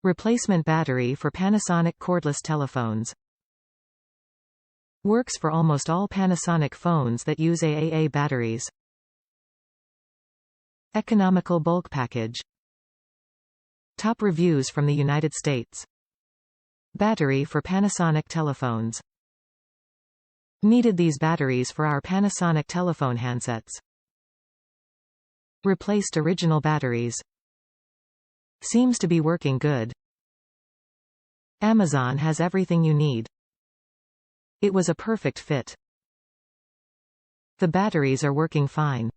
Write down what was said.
Replacement battery for Panasonic cordless telephones. Works for almost all Panasonic phones that use AAA batteries. Economical bulk package. Top reviews from the United States. Battery for Panasonic telephones. Needed these batteries for our Panasonic telephone handsets. Replaced original batteries. Seems to be working good. Amazon has everything you need. It was a perfect fit. The batteries are working fine.